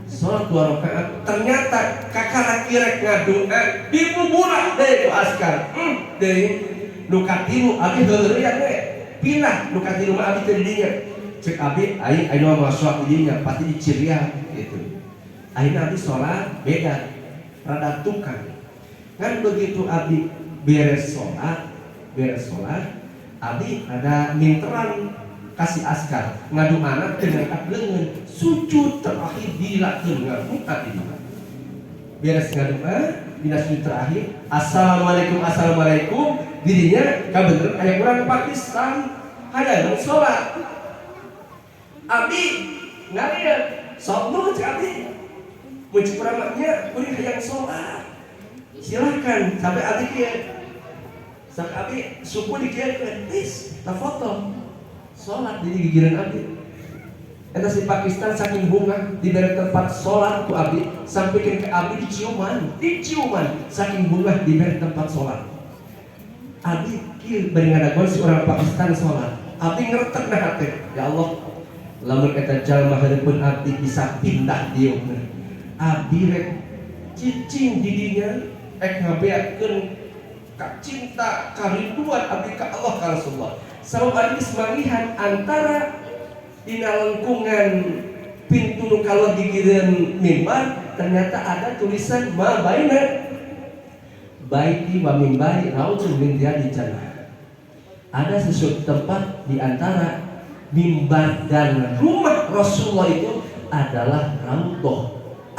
Sholat 2 rakaat ternyata kakak kirek ngadu dibuburak deui ku askar. Deui nu katilu abdi heureuyan we. Pindah nu katilu mah abdi teu di dinya. Cek abdi aing mah sholat di dinya pasti dicirian gitu. Akhirnya abdi sholat beda rada tukang. Kan begitu abdi beres sholat abdi ada minteran kasih askar ngadu anak dengan leungeun sujud terakhir dilakeun ngadu abdi beres ngadu dina sujud terakhir assalamualaikum dirinya kabener aya urang Pakistan hayang sholat abdi ngalieu sok nu cek abdi muncul peramaknya kuring hayang sholat silahkan sampai abdi kieu sampai abdi suku dikieukeun please ta foto sholat di gigireun abdi eta si Pakistan saking bunga diberi tempat sholat ku abdi sampikeun ke abdi diciuman saking bunga diberi tempat sholat abdi kieu bari ngadaguan si orang Pakistan sholat abdi ngeretek na hate ya Allah lamun eta jalma hareupeun abdi bisa pindah dieuna abdi rek cicing di dinya ngabeakeun ka cinta karinduan abdi ka Allah ka Rasulullah. Sabab abdi semangihan antara dina lengkungan pintu nu kaluar gigireun mimbar ternyata ada tulisan ma baina baiti wa mimbari raudhun min riyadil jannah. Ada sesuatu tempat di antara mimbar dan rumah Rasulullah itu adalah Raudhah.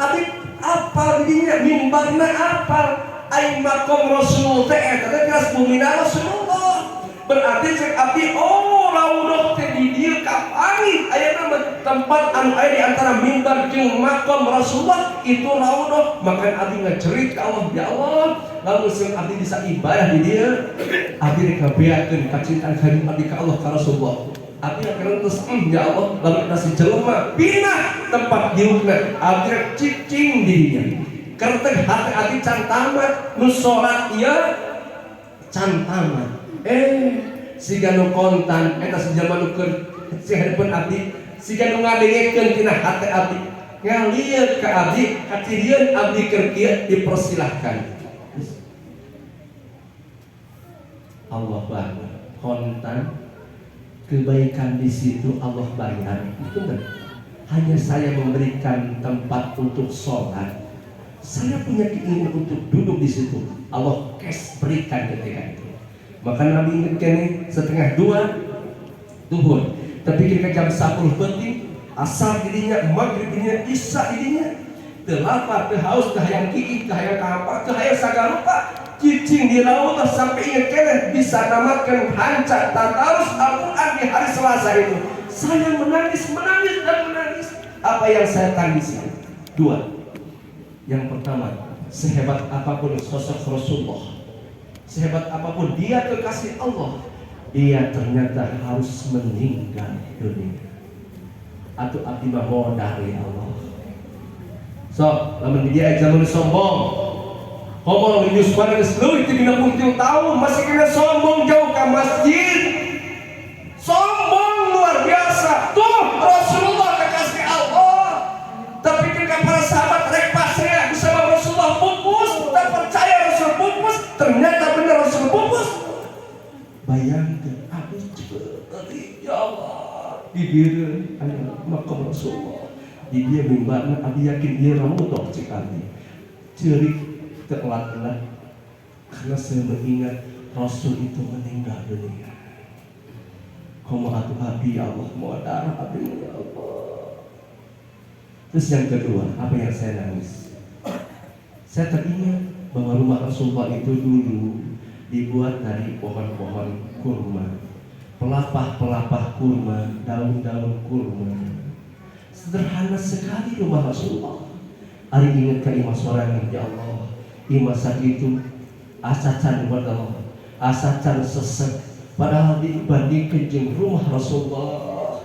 Abdi apa dirinya mimbarna apa? Aing makom Rasul teh eta geus bumina Rasulullah. Berarti cek abdi Raudhah teh di dieu kapangi ayeuna tempat anu aya di antara mimbar jeung makom Rasulullah itu Raudhah. Maka abdi ngajerit ka Allah, ya Allah, lamun sing abdi bisa ibadah di dieu, abdi rek ngabeakeun kacintaan karim abdi ka Allah ka Rasulullah. Abdi akan terus ya Allah, lamun nasi jelema pindah tempat diukna abdi rek cicing dirinya. Kertek hati abdi can tamat nu salat ieu can tamat. Siga nu kontan eta sejelema nu keur sihareupeun abdi siga nu ngadengekeun tina hati abdi ngalieu ka abdi kacidieun abdi keur kieu dipersilahkan. Allah Akbar kontan kebaikan di situ Allah bayar. Itu benar. Hanya saya memberikan tempat untuk sholat. Saya punya keinginan untuk duduk di situ. Allah cash berikan ketika itu. Maka Nabi ingatkan 1:30 duhur. Tapi ketika jam 10 penting, asar dirinya, maghrib dirinya, isya dirinya. Teu lapar, teu haus, teu hayang kiik, teu hayang kapal, teu hayang sagarupa. Cicing di Raudhah sampai ingat kene bisa namatkan hancak tadarus Al-Quran di hari Selasa itu. Saya menangis. Apa yang saya tangisi? 2. Yang pertama, sehebat apapun sosok Rasulullah, sehebat apapun dia kekasih Allah, dia ternyata harus meninggal dunia. Atau abdi mah dari Allah. So, lamun dia zaman sombong. Ngomong di Yusufan geus leuwih ti 30 tahun masih kena sombong jauh ke masjid. Sombong luar biasa. Tuh Rasulullah kekasih Allah. Tapi ketika para sahabat rek pasrah bersama Rasulullah pupus tak percaya bayangkan aku ceri ya Allah di diri ayo makam Rasulullah di dia mimbarna abi yakin dia ramu dok cek abi ceri terlalu karena saya mengingat Rasul itu meninggal dunia. Kamu atuh abi ya Allah mau darah abi ya Allah. Terus yang kedua apa yang saya nangis? Saya teringat bahwa rumah Rasulullah itu dulu dibuat dari pohon-pohon kurma, pelapah-pelapah kurma, daun-daun kurma. Sederhana sekali rumah Rasulullah. Ari ingat ke imah sorangan ya Allah. Imah saat itu asacan wadal, asacan sesek. Padahal dibandingkan jeung rumah Rasulullah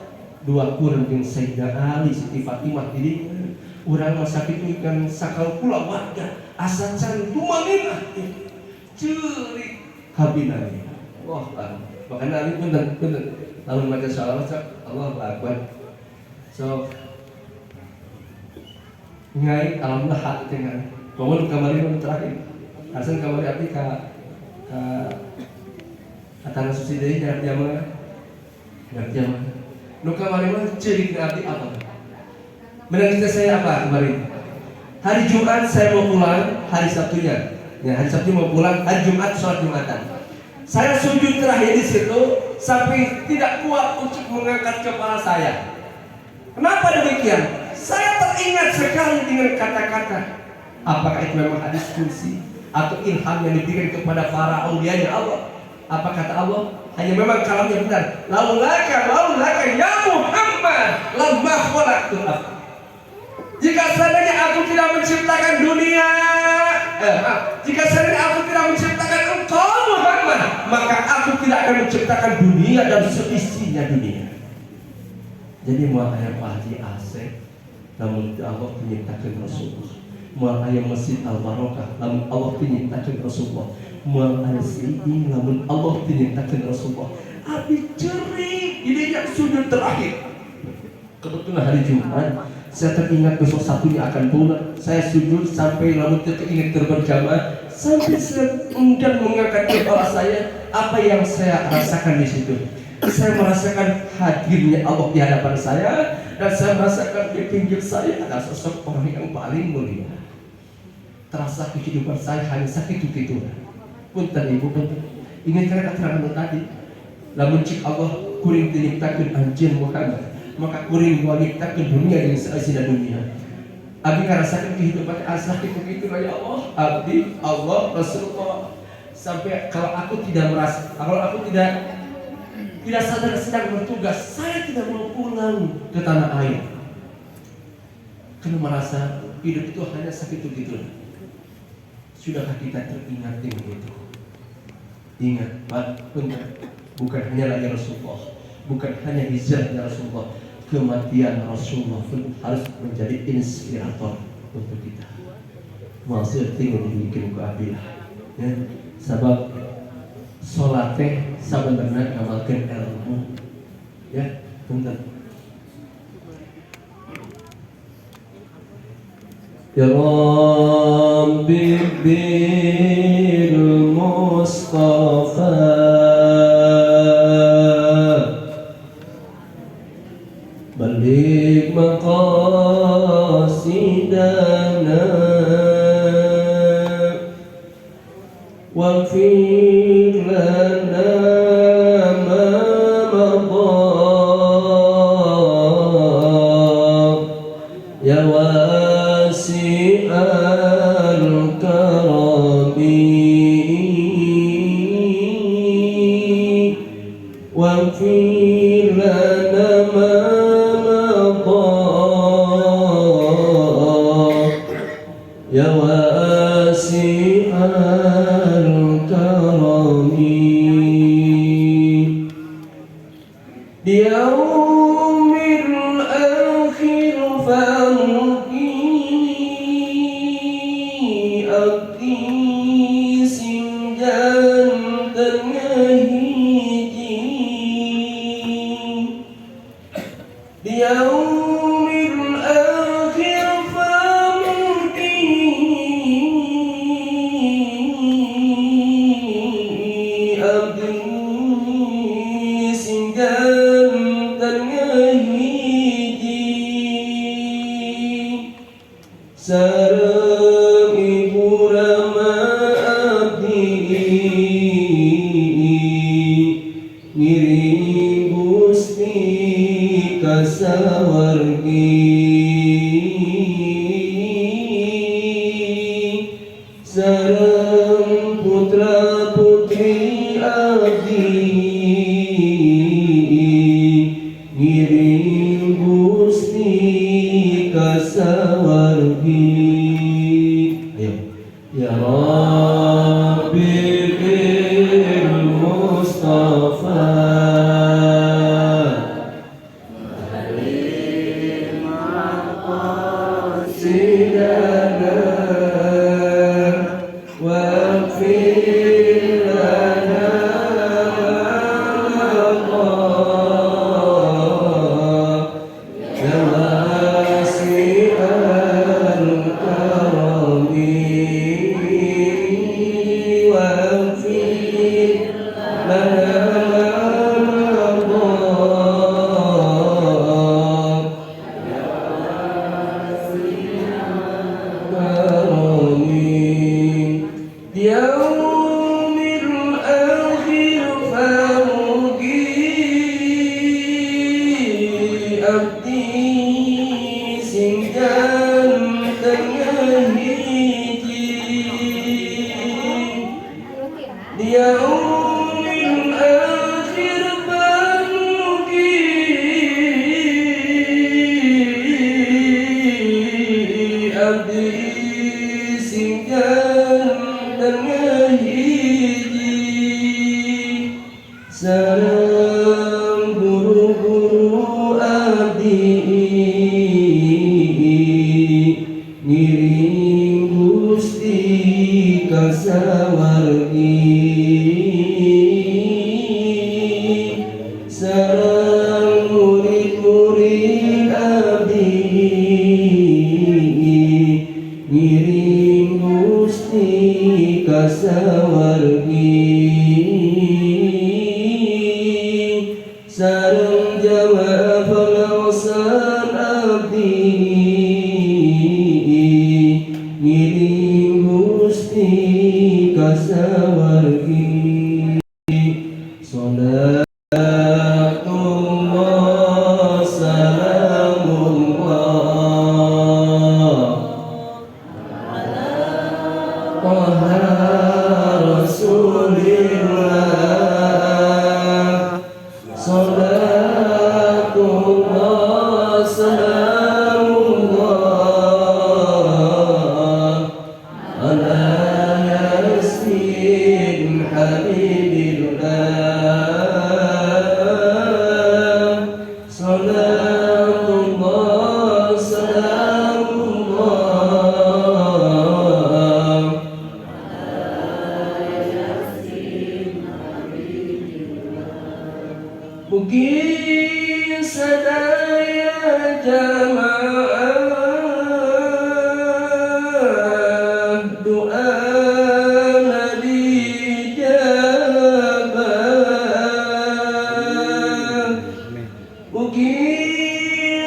dua kurang jeung Sayyidina Ali, Siti Fatimah dirinya. Urang masa itu kan sakal pula warga asacan dumanina ceri habinani. Wah, makanya Ali bener lamun maca shalawat Allahu Akbar. So ngai alhamdulillah hati tengah. Kamu kamari terakhir. Hasan kamari abdi ka tanah suci deui nya mana? Ngerti mana? Nu kamari mah ciri abdi apa? Menangis saya apa kemarin? Hari Jumat saya mau pulang, hari Sabtunya. Ya, hari Sabtu mau pulang, hari Jumat sholat Jumatan. Saya sujud terakhir di situ sampai tidak kuat untuk mengangkat kepala saya. Kenapa demikian? Saya teringat sekali dengan kata-kata. Apakah itu memang hadis kursi atau ilham yang diberikan kepada para aulianya Allah? Apa kata Allah? Hanya memang kalamnya benar. Laulaka ya Muhammad lamma khalaqtul ardh. Jika seandainya aku tidak menciptakan dunia, jika seandainya aku tidak menciptakan engkau Muhammad, maka aku tidak akan menciptakan dunia dan seisinya dunia. Jadi mau ayat Haji Asep, namun Allah menyiptakan Rasulullah. Mau ayat Masjid Al-Barakah, namun Allah menyiptakan Rasulullah. Mau ayat Sidi, namun Allah menyiptakan Rasulullah. Abi ceri, ini yang sujud terakhir. Kebetulan hari Jumat, saya teringat besok Sabtunya akan pulang. Saya sujud sampai lalu teringat berjamaah, sampai saya enggan mengangkat kepala saya. Apa yang saya rasakan di situ? Saya merasakan hadirnya Allah di hadapan saya, dan saya merasakan di pinggir saya ada sosok orang yang paling mulia. Terasa kehidupan saya hanya sakit itu. Punten ibu, punten. Ingin kalian keterangan tadi. Lamun cik Allah kuring tiniktakeun anjeun Muhammad, maka kuring wanita ke dunia yang seasina dunia. Abi ngarasakan kehidupan asal itu ya Allah, abdi Allah Rasulullah. Sampai kalau aku tidak merasa, kalau aku tidak sadar sedang bertugas, saya tidak mau pulang ke tanah air. Karena merasa hidup itu hanya sakit itu. Sudahkah kita teringat dengan itu? Ingat, bukan hanya lagi Rasulullah, bukan hanya hijrahnya Rasulullah, kematian Rasulullah pun harus menjadi inspirator untuk kita. Maksud tinggal dibikin ke abilah, ya. Sebab sholat teh sabenerna ngamalkeun ilmu, ya, punten. Ya Rabbi bil Mustafa balik maqasidana waghfir lana ma madha ya wasi'al karami waghfir lana ma ya wasi'al karami di yaumil akhir fa'uki sareng Ibu Rama abdi ngiring Gusti kasawargi sareng putra putri abdi ngiring Gusti kasawargi. Ayo ya Rabbi bil Mustafa sidana waghfir lana ya wasi'al karami waghfir lana يوم الآخر فوقي أبدي سنجان تنهيجي يوم الآخر فوقي أبدي سنجان sareng guru-guru abdi ngiring Gusti kasawargi sareng murid-murid abdi ngiring Gusti kasawargi sareng jamaah pengawasan abdi ngiring Gusti kasawargi. Salatullah salamullah ala Rasulillah. Salatullah salamullah ala Yasin Habibillah. Salatullah salamullah mugi sadaya jamaah doa dijabah mugi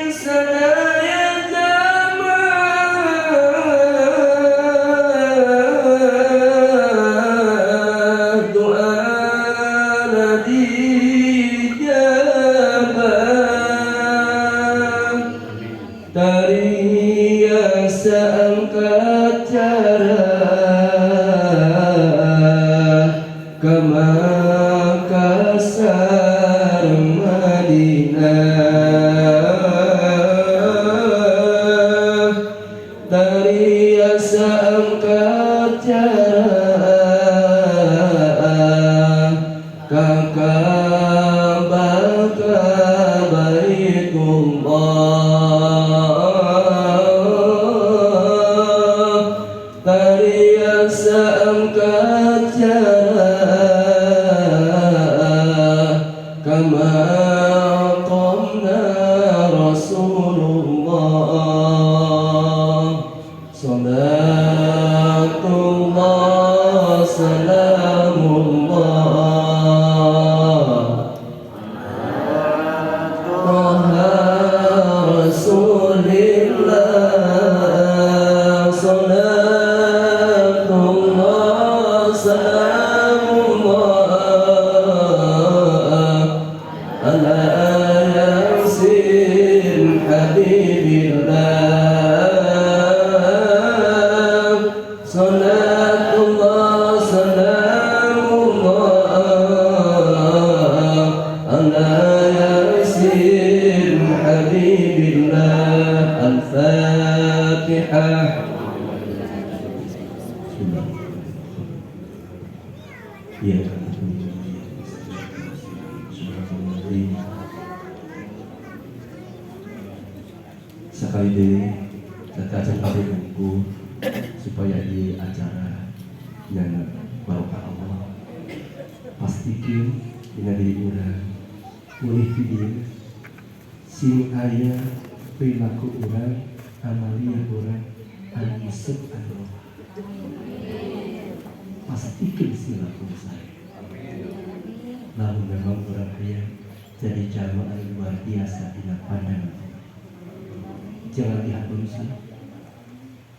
sadaya jamaah doa tariasa angkat cara ke Makassar Madinah tariasa angkat cara kakak baka baitullah tariasa angkat cara kama qamna Rasulullah salatullah salamullah Taha Rasulillah Ya, sekali deh terkacang pada buku supaya di acara yang barokah Allah pastikan dengan diri orang boleh video sing ayah perilaku orang amalia orang alisep Allah pastikan silaku saya lalu memang orang kaya jadi jamaah luar biasa di pandangan Allah. Jangan lihat manusia,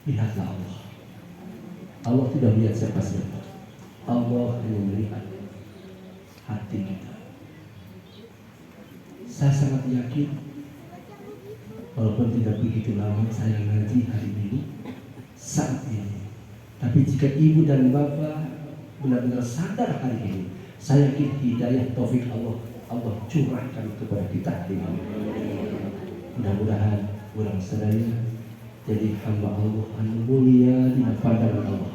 lihatlah Allah. Allah tidak melihat siapa-siapa. Allah hanya melihat hati kita. Saya sangat yakin, walaupun tidak begitu lama saya ngaji hari ini, saat ini. Tapi jika ibu dan bapak benar-benar sadar hari ini, saya yakin hidayah taufik Allah curahkan kepada kita hari ini. Mudah-mudahan orang sadaya jadi hamba Allah anu mulia di pandangan Allah.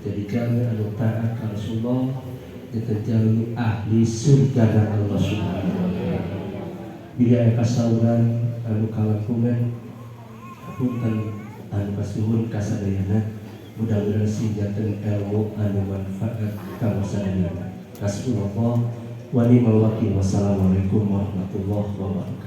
Jadi jangan anu taat ka Rasulullah dan jadi ahli surga Allah Subhanahu wa taala. Bila aya kasauran anu kalakungan punten anu kasuhun kasadayana mudah-mudahan sinjakeun ilmu anu manfaat ka sadayana. Rasulullah wa ni'mal wakil. Wassalamualaikum warahmatullahi wabarakatuh.